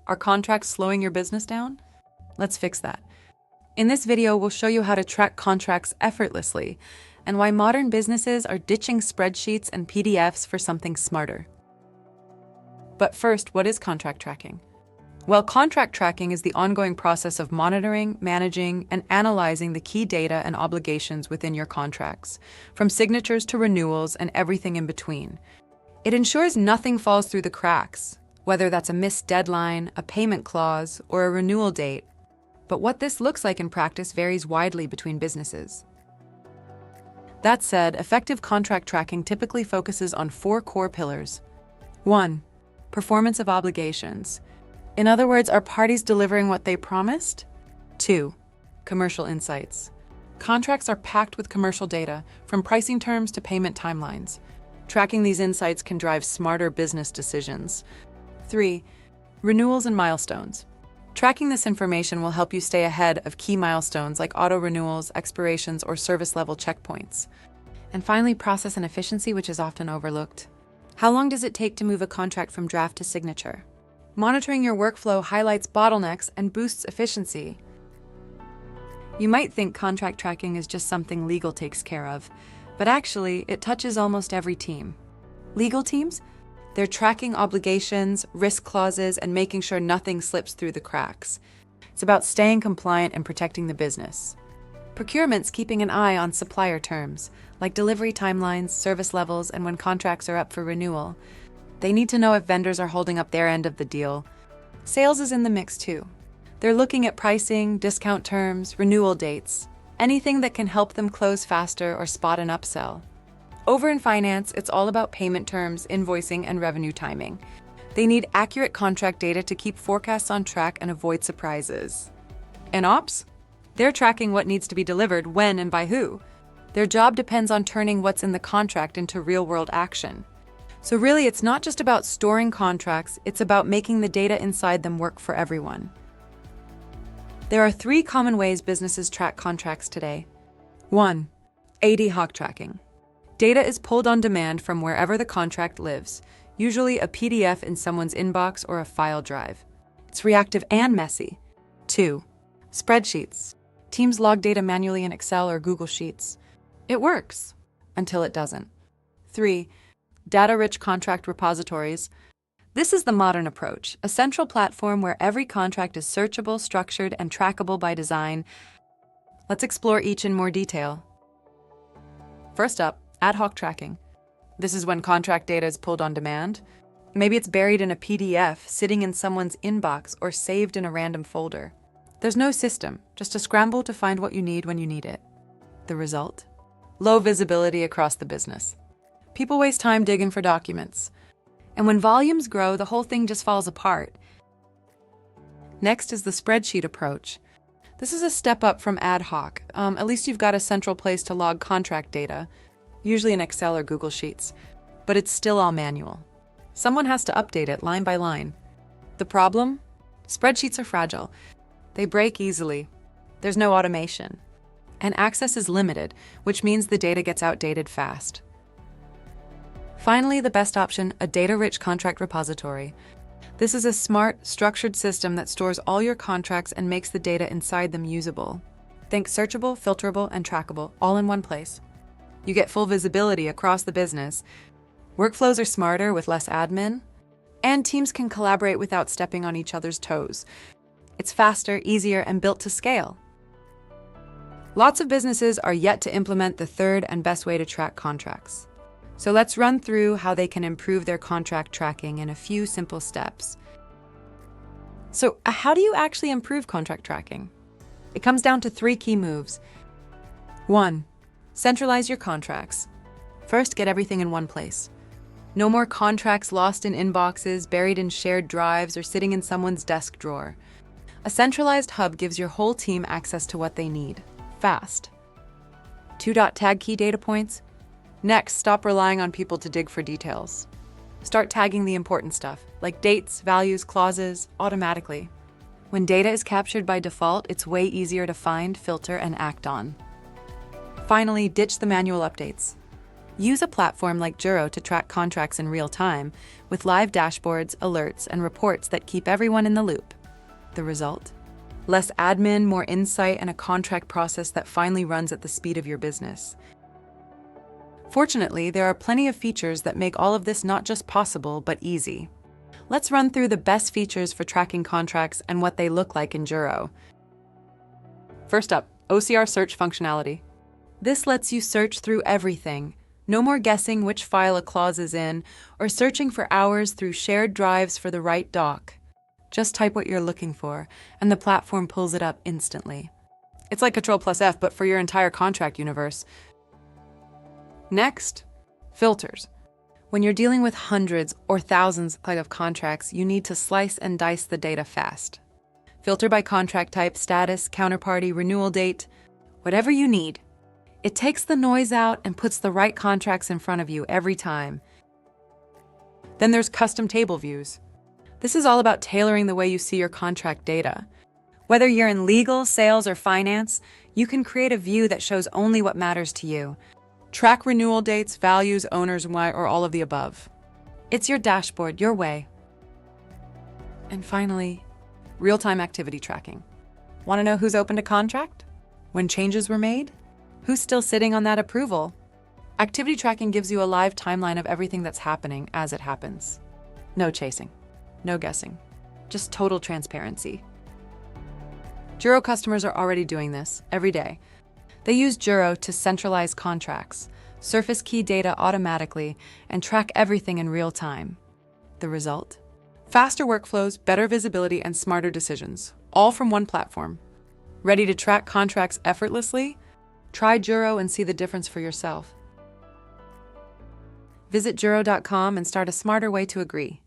Are contracts slowing your business down? Let's fix that. In this video, we'll show you how to track contracts effortlessly and why modern businesses are ditching spreadsheets and PDFs for something smarter. But first, what is contract tracking? Well, contract tracking is the ongoing process of monitoring, managing, and analyzing the key data and obligations within your contracts, from signatures to renewals and everything in between. It ensures nothing falls through the cracks, whether that's a missed deadline, a payment clause, or a renewal date. But what this looks like in practice varies widely between businesses. That said, effective contract tracking typically focuses on 4 core pillars. 1. Performance of obligations. In other words, are parties delivering what they promised? 2. Commercial insights. Contracts are packed with commercial data, from pricing terms to payment timelines. Tracking these insights can drive smarter business decisions. 3. Renewals and milestones. Tracking this information will help you stay ahead of key milestones like auto-renewals, expirations, or service-level checkpoints. And finally, process and efficiency, which is often overlooked. How long does it take to move a contract from draft to signature? Monitoring your workflow highlights bottlenecks and boosts efficiency. You might think contract tracking is just something legal takes care of, but actually, it touches almost every team. Legal teams? They're tracking obligations, risk clauses, and making sure nothing slips through the cracks. It's about staying compliant and protecting the business. Procurement's keeping an eye on supplier terms, like delivery timelines, service levels, and when contracts are up for renewal. They need to know if vendors are holding up their end of the deal. Sales is in the mix too. They're looking at pricing, discount terms, renewal dates, anything that can help them close faster or spot an upsell. Over in finance, it's all about payment terms, invoicing, and revenue timing. They need accurate contract data to keep forecasts on track and avoid surprises. In ops? They're tracking what needs to be delivered, when, and by who. Their job depends on turning what's in the contract into real-world action. So really, it's not just about storing contracts, it's about making the data inside them work for everyone. There are 3 common ways businesses track contracts today. 1. Ad-hoc tracking. Data is pulled on demand from wherever the contract lives, usually a PDF in someone's inbox or a file drive. It's reactive and messy. 2. Spreadsheets. Teams log data manually in Excel or Google Sheets. It works, until it doesn't. 3. Data-rich contract repositories. This is the modern approach, a central platform where every contract is searchable, structured, and trackable by design. Let's explore each in more detail. First up, ad-hoc tracking. This is when contract data is pulled on demand. Maybe it's buried in a PDF, sitting in someone's inbox, or saved in a random folder. There's no system, just a scramble to find what you need when you need it. The result? Low visibility across the business. People waste time digging for documents. And when volumes grow, the whole thing just falls apart. Next is the spreadsheet approach. This is a step up from ad hoc. At least you've got a central place to log contract data, usually in Excel or Google Sheets, but it's still all manual. Someone has to update it line by line. The problem? Spreadsheets are fragile. They break easily. There's no automation. And access is limited, which means the data gets outdated fast. Finally, the best option, a data-rich contract repository. This is a smart, structured system that stores all your contracts and makes the data inside them usable. Think searchable, filterable, and trackable, all in one place. You get full visibility across the business. Workflows are smarter with less admin, and teams can collaborate without stepping on each other's toes. It's faster, easier, and built to scale. Lots of businesses are yet to implement the third and best way to track contracts. So let's run through how they can improve their contract tracking in a few simple steps. So how do you actually improve contract tracking? It comes down to 3 key moves. 1. Centralize your contracts. First, get everything in one place. No more contracts lost in inboxes, buried in shared drives, or sitting in someone's desk drawer. A centralized hub gives your whole team access to what they need, fast. 2. Tag key data points. Next, stop relying on people to dig for details. Start tagging the important stuff, like dates, values, clauses, automatically. When data is captured by default, it's way easier to find, filter, and act on. Finally, ditch the manual updates. Use a platform like Juro to track contracts in real time, with live dashboards, alerts, and reports that keep everyone in the loop. The result? Less admin, more insight, and a contract process that finally runs at the speed of your business. Fortunately, there are plenty of features that make all of this not just possible, but easy. Let's run through the best features for tracking contracts and what they look like in Juro. First up, OCR search functionality. This lets you search through everything. No more guessing which file a clause is in, or searching for hours through shared drives for the right doc. Just type what you're looking for, and the platform pulls it up instantly. It's like Ctrl+F, but for your entire contract universe. Next, filters. When you're dealing with hundreds or thousands of contracts, you need to slice and dice the data fast. Filter by contract type, status, counterparty, renewal date, whatever you need. It takes the noise out and puts the right contracts in front of you every time. Then there's custom table views. This is all about tailoring the way you see your contract data. Whether you're in legal, sales, or finance, you can create a view that shows only what matters to you. Track renewal dates, values, owners, or all of the above. It's your dashboard, your way. And finally, real-time activity tracking. Want to know who's opened a contract? When changes were made? Who's still sitting on that approval? Activity tracking gives you a live timeline of everything that's happening as it happens. No chasing, no guessing, just total transparency. Juro customers are already doing this every day. They use Juro to centralize contracts, surface key data automatically, and track everything in real time. The result? Faster workflows, better visibility, and smarter decisions, all from one platform. Ready to track contracts effortlessly? Try Juro and see the difference for yourself. Visit Juro.com and start a smarter way to agree.